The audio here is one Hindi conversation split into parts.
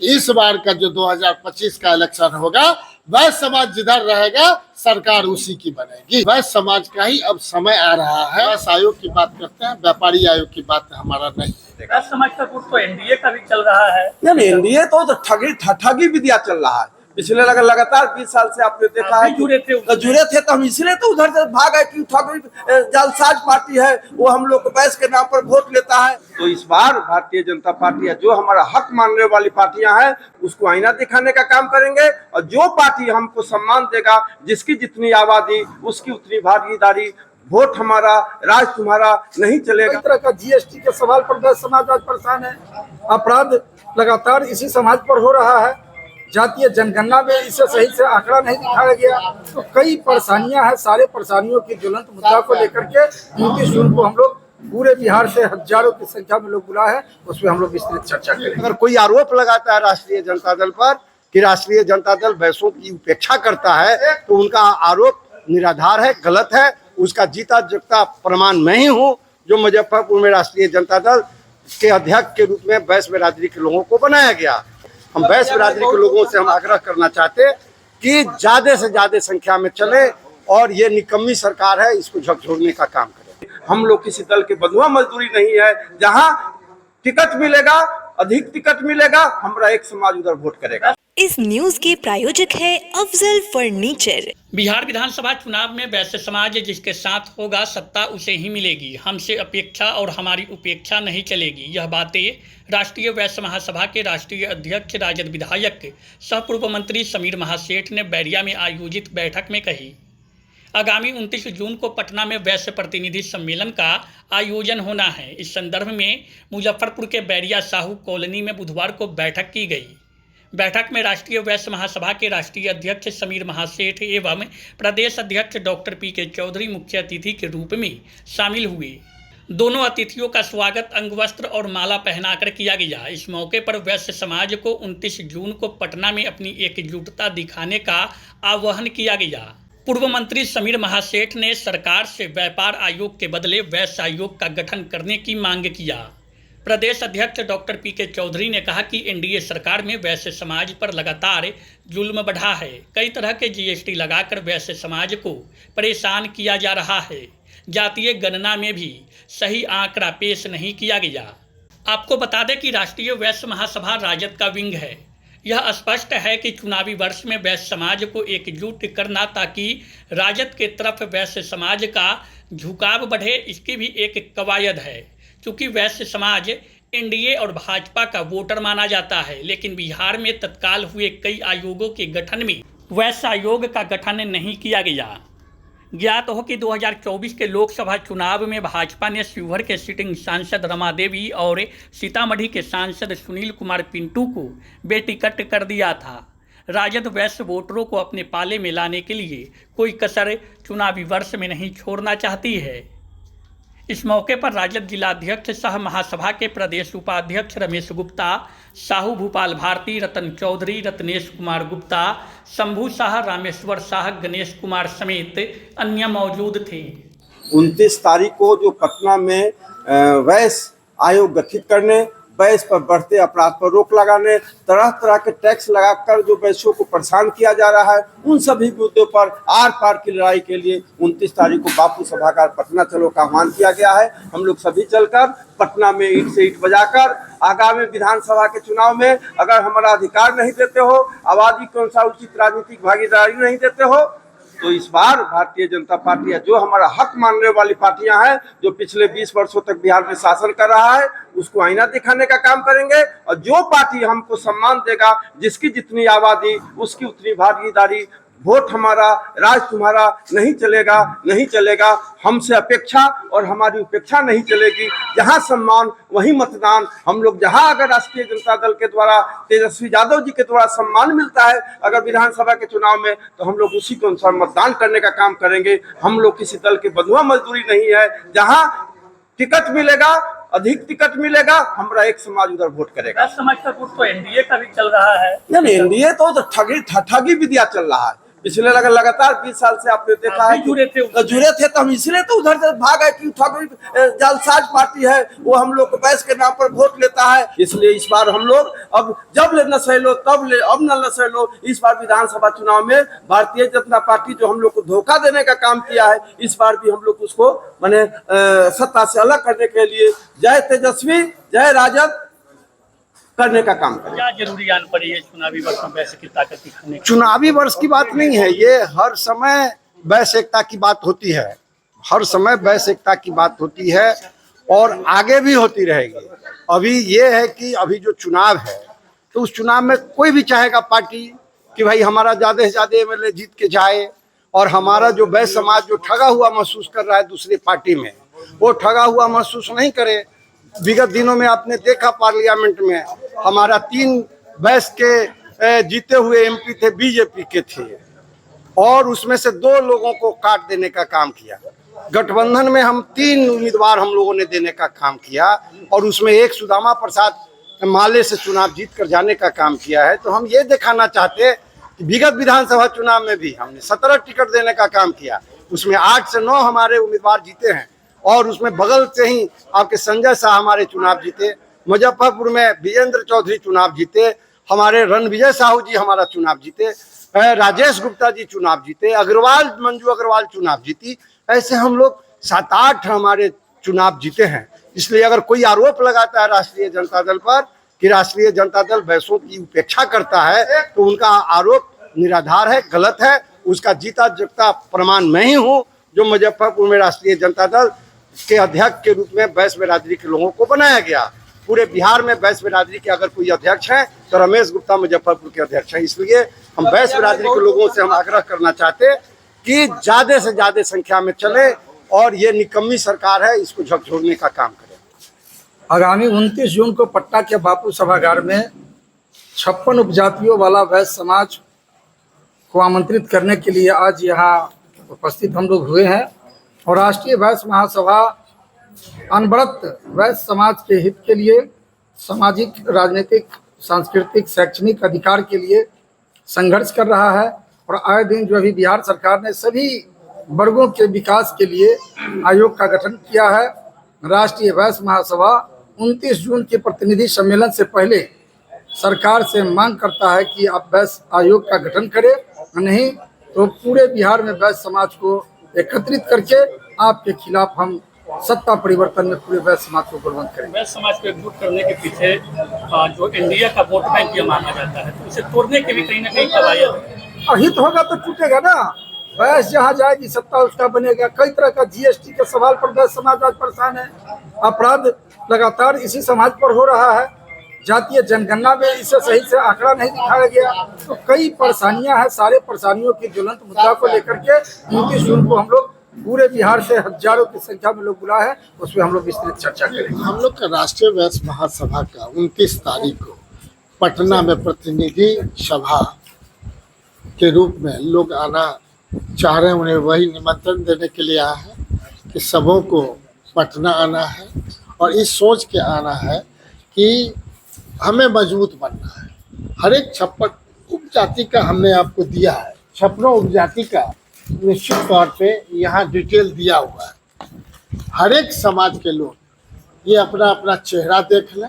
इस बार का जो 2025 का इलेक्शन होगा, वह समाज जिधर रहेगा सरकार उसी की बनेगी। वह समाज का ही अब समय आ रहा है। वह आयोग की बात करते हैं, व्यापारी आयोग की बात हमारा नहीं है। समाज का गुट तो एनडीए का भी चल रहा है। नहीं, एनडीए तो ठगी विद्या चल रहा है। पिछले लगातार 20 साल से आपने देखा है जुड़े थे तो हम इसलिए तो उधर से भाग आए कि ठगी जालसाज पार्टी है, वो हम लोग को बैस के नाम पर वोट लेता है। तो इस बार भारतीय जनता पार्टी जो हमारा हक मानने वाली पार्टियां हैं उसको आईना दिखाने का काम करेंगे, और जो पार्टी हमको सम्मान देगा, जिसकी जितनी आबादी उसकी उतनी भागीदारी, वोट हमारा राज तुम्हारा नहीं चलेगा। तरह का जीएसटी के सवाल पर दस समाज आज परेशान है। अपराध लगातार इसी समाज पर हो रहा है। जातीय जनगणना में इसे सही से आंकड़ा नहीं दिखाया गया, तो कई परेशानियां हैं। सारे परेशानियों की ज्वलंत मुद्दा को लेकर के 29 जून को हम लोग पूरे बिहार से हजारों की संख्या में लोग बुलाए हैं, उसमें हम लोग विस्तृत चर्चा करेंगे। अगर कोई आरोप लगाता है राष्ट्रीय जनता दल पर कि राष्ट्रीय जनता दल बहसों की उपेक्षा करता है, तो उनका आरोप निराधार है, गलत है। उसका जीता जागता प्रमाण मैं ही हूँ, जो मुजफ्फरपुर में राष्ट्रीय जनता दल के अध्यक्ष के रूप में बैस बिरादरी के लोगों को बनाया गया। हम बैस बिरादरी के लोगों से हम आग्रह करना चाहते हैं कि ज्यादा से ज्यादा संख्या में चले और ये निकम्मी सरकार है, इसको झकझोरने का काम करें। हम लोग किसी दल के बंधुआ मजदूरी नहीं है। जहाँ टिकट मिलेगा, अधिक टिकट मिलेगा, हमारा एक समाज उधर वोट करेगा। इस न्यूज के प्रायोजक है अफजल फर्नीचर। बिहार विधानसभा चुनाव में वैश्य समाज जिसके साथ होगा सत्ता उसे ही मिलेगी। हमसे अपेक्षा और हमारी उपेक्षा नहीं चलेगी। यह बातें राष्ट्रीय वैश्य महासभा के राष्ट्रीय अध्यक्ष राजद विधायक सह पूर्व मंत्री समीर महासेठ ने बैरिया में आयोजित बैठक में कही। आगामी 29 जून को पटना में वैश्य प्रतिनिधि सम्मेलन का आयोजन होना है। इस संदर्भ में मुजफ्फरपुर के बैरिया साहू कॉलोनी में बुधवार को बैठक की गई। बैठक में राष्ट्रीय वैश्य महासभा के राष्ट्रीय अध्यक्ष समीर महासेठ एवं प्रदेश अध्यक्ष डॉक्टर पी.के. चौधरी मुख्य अतिथि के रूप में शामिल हुए। दोनों अतिथियों का स्वागत अंगवस्त्र और माला पहनाकर किया गया। इस मौके पर वैश्य समाज को 29 जून को पटना में अपनी एकजुटता दिखाने का आह्वान किया गया। पूर्व मंत्री समीर महासेठ ने सरकार से व्यापार आयोग के बदले वैश्य आयोग का गठन करने की मांग किया। प्रदेश अध्यक्ष डॉक्टर पी.के. चौधरी ने कहा कि एनडीए सरकार में वैश्य समाज पर लगातार जुल्म बढ़ा है। कई तरह के जीएसटी लगाकर वैश्य समाज को परेशान किया जा रहा है। जातीय गणना में भी सही आंकड़ा पेश नहीं किया गया। आपको बता दें कि राष्ट्रीय वैश्य महासभा राजद का विंग है। यह स्पष्ट है कि चुनावी वर्ष में वैश्य समाज को एकजुट करना ताकि राजद के तरफ वैश्य समाज का झुकाव बढ़े, इसकी भी एक कवायद है। चूँकि वैश्य समाज एनडीए और भाजपा का वोटर माना जाता है, लेकिन बिहार में तत्काल हुए कई आयोगों के गठन में वैश्य आयोग का गठन नहीं किया गया। ज्ञात हो कि 2024 के लोकसभा चुनाव में भाजपा ने शिवहर के सिटिंग सांसद रमा देवी और सीतामढ़ी के सांसद सुनील कुमार पिंटू को बेटिकट कर दिया था। राजद वैश्य वोटरों को अपने पाले में लाने के लिए कोई कसर चुनावी वर्ष में नहीं छोड़ना चाहती है। इस मौके पर राजद जिलाध्यक्ष सह महासभा के प्रदेश उपाध्यक्ष रमेश गुप्ता, साहू भूपाल भारती, रतन चौधरी, रत्नेश कुमार गुप्ता, शंभू शाह, रामेश्वर शाह, गणेश कुमार समेत अन्य मौजूद थे। 29 तारीख को जो पटना में वैश्य आयोग गठित करने, वैश्य पर बढ़ते अपराध पर रोक लगाने, तरह तरह के टैक्स लगाकर जो वैश्यों को परेशान किया जा रहा है, उन सभी मुद्दों पर आर पार की लड़ाई के लिए 29 तारीख को बापू सभागार पटना चलो का आह्वान किया गया है। हम लोग सभी चलकर पटना में ईंट से ईंट बजाकर आगामी विधानसभा के चुनाव में अगर हमारा अधिकार नहीं देते हो, आबादी को अनुसार उचित राजनीतिक भागीदारी नहीं देते हो, तो इस बार भारतीय जनता पार्टी जो हमारा हक मानने वाली पार्टियां हैं, जो पिछले 20 वर्षों तक बिहार में शासन कर रहा है, उसको आईना दिखाने का काम करेंगे। और जो पार्टी हमको सम्मान देगा, जिसकी जितनी आबादी उसकी उतनी भागीदारी, वोट हमारा राज तुम्हारा नहीं चलेगा, नहीं चलेगा। हमसे अपेक्षा और हमारी उपेक्षा नहीं चलेगी। जहां सम्मान वहीं मतदान। हम लोग जहां अगर राष्ट्रीय जनता दल के द्वारा तेजस्वी यादव जी के द्वारा सम्मान मिलता है अगर विधानसभा के चुनाव में, तो हम लोग उसी के अनुसार मतदान करने का काम करेंगे। हम लोग किसी दल के बंधुआ मजदूरी नहीं है। जहां टिकट मिलेगा, अधिक टिकट मिलेगा, हमारा एक समाज उधर वोट करेगा। समाज का गुट तो एनडीए का भी चल रहा है। नहीं, एनडीए तो ठगी विद्या चल रहा है। पिछले लगातार 20 साल से आपने देखा है जुड़े थे जुड़े थे, तो हम इसलिए तो उधर से भाग आए कि ठाकुर जालसाज पार्टी है, वो हम लोग को बैस के नाम पर वोट लेता है। इसलिए इस बार हम लोग अब जब ले न सह लो तब ले, अब न सह लो। इस बार विधानसभा चुनाव में भारतीय जनता पार्टी जो हम लोग को धोखा देने का काम किया है, इस बार भी हम लोग उसको माने सत्ता से अलग करने के लिए जय तेजस्वी जय राजद करने का काम करें। क्या जरूरी आन पड़ी है चुनावी वर्ष में वैसे की ताकत दिखाने की? चुनावी वर्ष की बात नहीं है ये, हर समय वैस एकता की बात होती है, हर समय वैस एकता की बात होती है और आगे भी होती रहेगी। अभी ये है कि अभी जो चुनाव है तो उस चुनाव में कोई भी चाहेगा पार्टी कि भाई हमारा ज़्यादा से ज़्यादा एमएलए जीत के जाए, और हमारा जो वैश्य समाज जो ठगा हुआ महसूस कर रहा है दूसरी पार्टी में, वो ठगा हुआ महसूस नहीं करे। विगत दिनों में आपने देखा पार्लियामेंट में हमारा 3 वैश्य के जीते हुए एमपी थे, बीजेपी के थे, और उसमें से 2 लोगों को काट देने का काम किया। गठबंधन में हम 3 उम्मीदवार हम लोगों ने देने का काम किया, और उसमें एक सुदामा प्रसाद माले से चुनाव जीत कर जाने का काम किया है। तो हम ये दिखाना चाहते कि विगत विधानसभा चुनाव में भी हमने 17 टिकट देने का काम किया, उसमें 8 से 9 हमारे उम्मीदवार जीते हैं, और उसमें बगल से ही आपके संजय शाह हमारे चुनाव जीते, मुजफ्फरपुर में विजेंद्र चौधरी चुनाव जीते, हमारे रणविजय साहू जी हमारा चुनाव जीते, राजेश गुप्ता जी चुनाव जीते, अग्रवाल मंजू अग्रवाल चुनाव जीती। ऐसे हम लोग 7-8 हमारे चुनाव जीते हैं। इसलिए अगर कोई आरोप लगाता है राष्ट्रीय जनता दल पर कि राष्ट्रीय जनता दल वैसों की उपेक्षा करता है, तो उनका आरोप निराधार है, गलत है। उसका जीता जगता प्रमाण मैं ही हूँ, जो मुजफ्फरपुर में राष्ट्रीय जनता दल के अध्यक्ष के रूप में वैश्य बिरादरी के लोगों को बनाया गया। पूरे बिहार में वैश्य बिरादरी के अगर कोई अध्यक्ष है तो रमेश गुप्ता मुजफ्फरपुर के अध्यक्ष हैं। इसलिए हम वैश्य बिरादरी के लोगों से हम आग्रह करना चाहते कि ज़्यादा से ज़्यादा संख्या में चले और ये निकम्मी सरकार है इसको झकझोरने का काम करें। आगामी 29 जून को पटना के बापू सभागार में 56 उपजातियों वाला वैश्य समाज को आमंत्रित करने के लिए आज यहाँ उपस्थित हम लोग हुए हैं, और राष्ट्रीय वैश्य महासभा अनवरत वैश्य समाज के हित के लिए, सामाजिक, राजनीतिक, सांस्कृतिक, शैक्षणिक अधिकार के लिए संघर्ष कर रहा है। और आए दिन जो अभी बिहार सरकार ने सभी वर्गों के विकास के लिए आयोग का गठन किया है, राष्ट्रीय वैश्य महासभा 29 जून के प्रतिनिधि सम्मेलन से पहले सरकार से मांग करता है कि आप वैश्य आयोग का गठन करें, नहीं तो पूरे बिहार में वैश्य समाज को एकत्रित करके आपके खिलाफ हम सत्ता परिवर्तन में पूरे वैश्य समाज को बलवंत करेंगे। वैश्य समाज को एकजुट करने के पीछे जो इंडिया का वोट बैंक ये माना जाता है, तो इसे तोड़ने के भी कहीं ना कहीं कवायद है। अहित होगा तो टूटेगा ना। वैश्य जहाँ जाएगी सत्ता उसका बनेगा। कई तरह का जीएसटी के सवाल पर वैश्य समाज आज परेशान है। अपराध लगातार इसी समाज पर हो रहा है। जातीय जनगणना में इसे सही से आंकड़ा नहीं दिखाया गया, तो कई परेशानियां हैं। सारे परेशानियों की ज्वलंत मुद्दा को लेकर के 29 जून को हम लोग पूरे बिहार से हजारों की संख्या में लोग बुलाए हैं, उसमें हम लोग विस्तृत चर्चा करेंगे। हम लोग का राष्ट्रीय वैश्य महासभा का 29 तारीख को पटना में प्रतिनिधि सभा के रूप में लोग आना चाह रहे हैं। उन्हें वही निमंत्रण देने के लिए आया है कि सबों को पटना आना है, और इस सोच के आना है कि हमें मजबूत बनना है। हर एक 56 उपजाति का हमने आपको दिया है, 56 उपजाति का निश्चित तौर पे यहाँ डिटेल दिया हुआ है। हर एक समाज के लोग ये अपना अपना चेहरा देख लें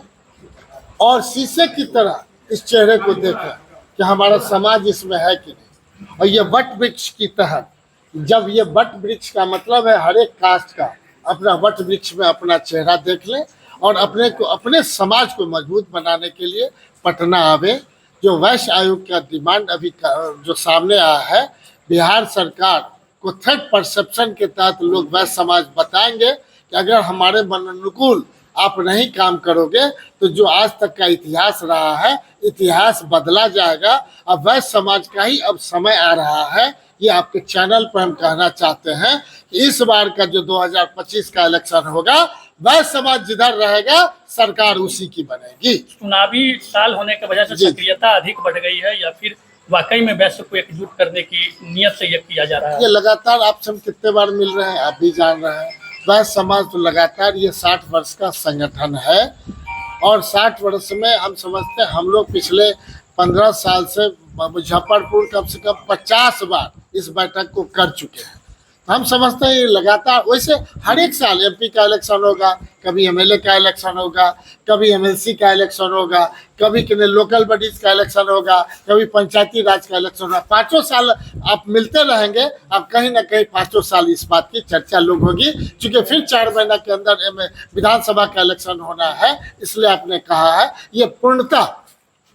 और शीशे की तरह इस चेहरे को देखें कि हमारा समाज इसमें है कि नहीं। और ये वट वृक्ष की तहत, जब ये वट वृक्ष का मतलब है हर एक कास्ट का अपना वट वृक्ष में अपना चेहरा देख लें और अपने को, अपने समाज को मजबूत बनाने के लिए पटना आवे। जो वैश्य आयोग का डिमांड अभी जो सामने आया है, बिहार सरकार को थर्ड परसेप्शन के तहत लोग वैश्य समाज बताएंगे कि अगर हमारे मन अनुकूल आप नहीं काम करोगे तो जो आज तक का इतिहास रहा है, इतिहास बदला जाएगा। अब वैश्य समाज का ही अब समय आ रहा है। ये आपके चैनल पर हम कहना चाहते हैं कि इस बार का जो 2025 का इलेक्शन होगा, वैश्य समाज जिधर रहेगा सरकार उसी की बनेगी। चुनावी साल होने की वजह से सक्रियता अधिक बढ़ गई है, या फिर वाकई में वैश्य को एकजुट करने की नियत से ये किया जा रहा है? ये लगातार आपसे हम कितने बार मिल रहे हैं, आप भी जान रहे हैं। वैश्य समाज तो लगातार ये 60 वर्ष का संगठन है, और 60 वर्ष में हम समझते हैं हम लोग पिछले 15 साल से मुजफ्फरपुर कम से कम 50 बार इस बैठक को कर चुके हैं। हम समझते हैं ये लगातार, वैसे हर एक साल एमपी का इलेक्शन होगा, कभी एमएलए का इलेक्शन होगा, कभी एमएलसी का इलेक्शन होगा, कभी किन्हीं लोकल बॉडीज का इलेक्शन होगा, कभी पंचायती राज का इलेक्शन होगा। 5 साल आप मिलते रहेंगे, अब कहीं ना कहीं 5 साल इस बात की चर्चा लोग होगी, क्योंकि फिर 4 महीना के अंदर विधानसभा का इलेक्शन होना है। इसलिए आपने कहा है ये पूर्णतः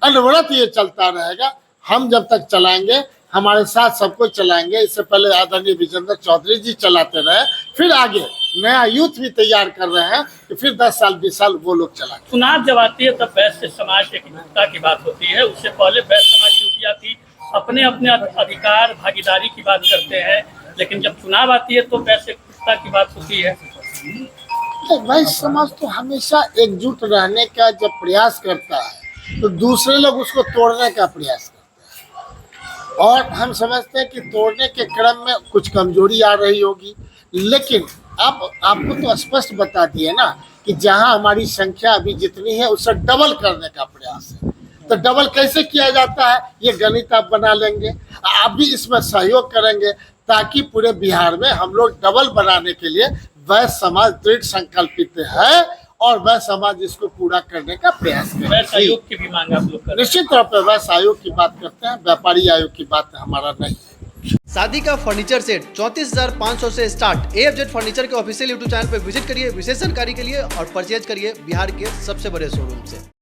अनवरत ये चलता रहेगा। हम जब तक चलाएंगे, हमारे साथ सबको चलाएंगे। इससे पहले आदरणीय विजेंद्र चौधरी जी चलाते रहे, फिर आगे नया यूथ भी तैयार कर रहे हैं कि फिर 10 साल 20 साल वो लोग चलाएंगे। चुनाव जब आती है तब वैश्य समाज एक एकता की बात होती है। उससे पहले वैश्य समाज की उपजाति अपने अपने अधिकार भागीदारी की बात करते हैं, लेकिन जब चुनाव आती है तो वैश्य एकता की बात होती है। वैश्य समाज तो हमेशा एकजुट रहने का जब प्रयास करता है तो दूसरे लोग उसको तोड़ने का प्रयास करते हैं, और हम समझते हैं कि तोड़ने के क्रम में कुछ कमजोरी आ रही होगी। लेकिन अब आपको तो स्पष्ट बता दिए ना कि जहां हमारी संख्या अभी जितनी है उससे डबल करने का प्रयास है। तो डबल कैसे किया जाता है ये गणित आप बना लेंगे, आप भी इसमें सहयोग करेंगे, ताकि पूरे बिहार में हम लोग डबल बनाने के लिए वैश्य समाज दृढ़ संकल्पित है और वैश्य समाज इसको पूरा करने का प्रयास करेगा। वैश्य आयोग की भी मांग आप लोग कर। निश्चित तौर पर वैश्य आयोग की बात करते हैं, व्यापारी आयोग की बात हमारा नहीं है। शादी का फर्नीचर सेट 34,500 से स्टार्ट। AFZ फर्नीचर के ऑफिशियल यूट्यूब चैनल पर विजिट करिए विशेष जानकारी के लिए और परचेज करिए बिहार के सबसे बड़े शोरूम से।